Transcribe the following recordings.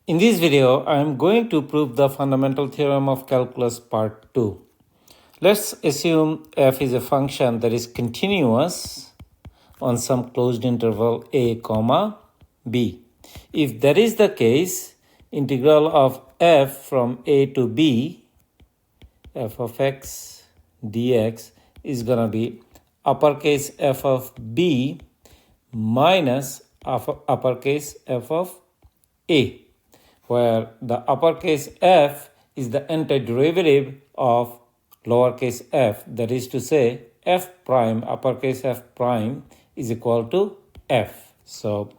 In this video, I am going to prove the fundamental theorem of calculus part 2. Let's assume f is a function that is continuous on some closed interval a comma b. If that is the case, integral of f from a to b, f of x dx, is going to be uppercase f of b minus uppercase f of a, where the uppercase f is the antiderivative of lowercase f. That is to say, f prime, uppercase f prime, is equal to f. So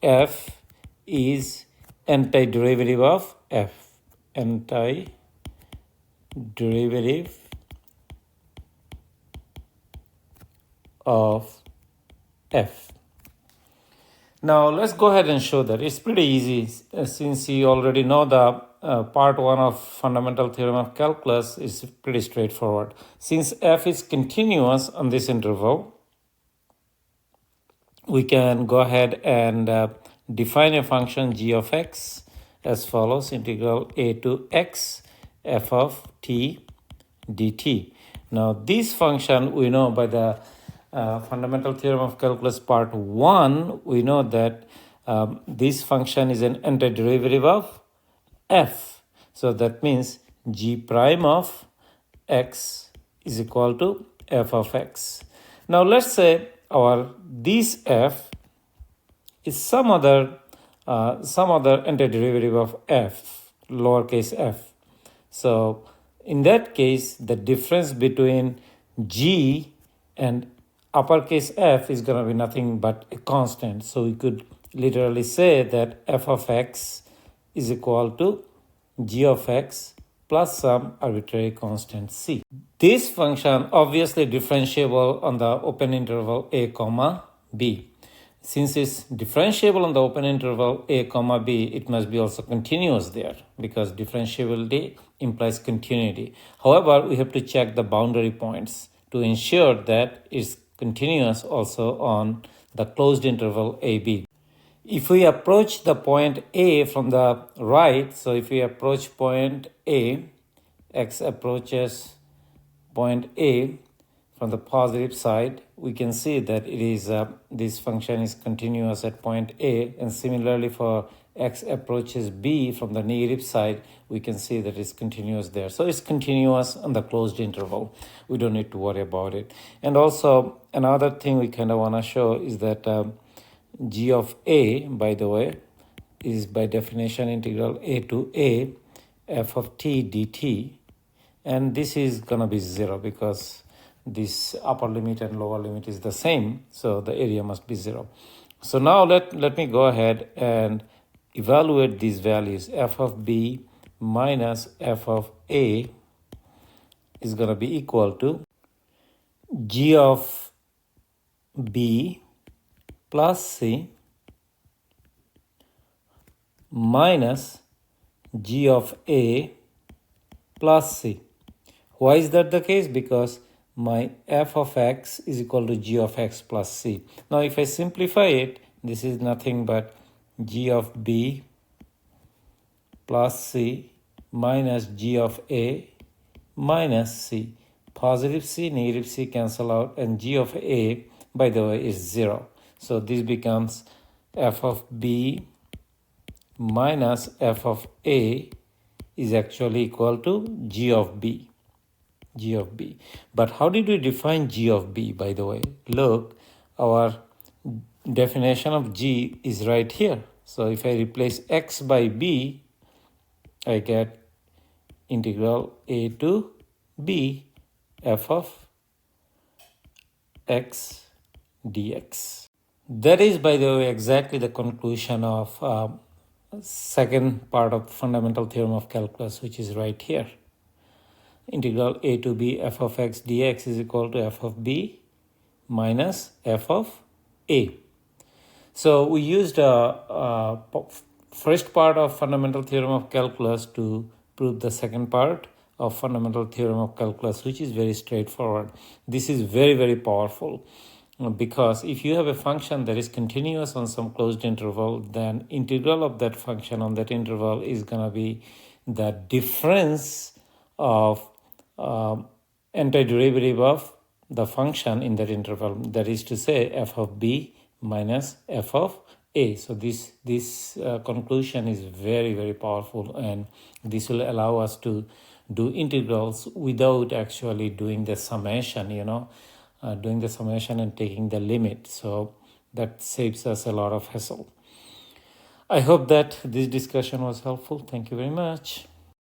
f is antiderivative of f. Antiderivative of f. Now let's go ahead and show that. It's pretty easy since you already know the part 1 of fundamental theorem of calculus is pretty straightforward. Since f is continuous on this interval, we can go ahead and define a function g of x as follows: integral a to x f of t dt. Now this function we know by the fundamental theorem of calculus part 1, we know that this function is an antiderivative of f. So that means g prime of x is equal to f of x. Now let's say this f is some other antiderivative of f, lowercase f. So in that case, the difference between g and uppercase f is going to be nothing but a constant. So we could literally say that f of x is equal to g of x plus some arbitrary constant c. This function obviously differentiable on the open interval a comma b. Since it's differentiable on the open interval a comma b, it must be also continuous there because differentiability implies continuity. However, we have to check the boundary points to ensure that it's continuous also on the closed interval AB. If we approach the point A from the right, so if we approach point A, x approaches point A from the positive side, we can see that it is this function is continuous at point A, and similarly for x approaches B from the negative side, we can see that it's continuous there. So it's continuous on the closed interval. We don't need to worry about it. And also another thing we kind of want to show is that g of a, by the way, is by definition integral a to a f of t dt. And this is going to be 0 because this upper limit and lower limit is the same. So the area must be 0. So now let me go ahead and evaluate these values. F of b minus f of a is going to be equal to g of b plus c minus g of a plus c. Why is that the case? Because my f of x is equal to g of x plus c. Now if I simplify it, this is nothing but g of b plus c minus g of a minus c. Positive c, negative c cancel out, and g of a, by the way, is 0. So this becomes f of b minus f of a is actually equal to g of b. G of b. But how did we define g of b, by the way? Look, our definition of g is right here. So if I replace x by b, I get integral a to b f of x dx. That is, by the way, exactly the conclusion of second part of fundamental theorem of calculus, which is right here. Integral a to b f of x dx is equal to f of b minus f of a. So we used first part of fundamental theorem of calculus to prove the second part of fundamental theorem of calculus, which is very straightforward. This is very, very powerful. because if you have a function that is continuous on some closed interval, then integral of that function on that interval is going to be the difference of antiderivative of the function in that interval, that is to say f of b minus f of a. So this conclusion is very, very powerful, and this will allow us to do integrals without actually doing the summation, doing the summation and taking the limit. So that saves us a lot of hassle. I hope that this discussion was helpful. Thank you very much.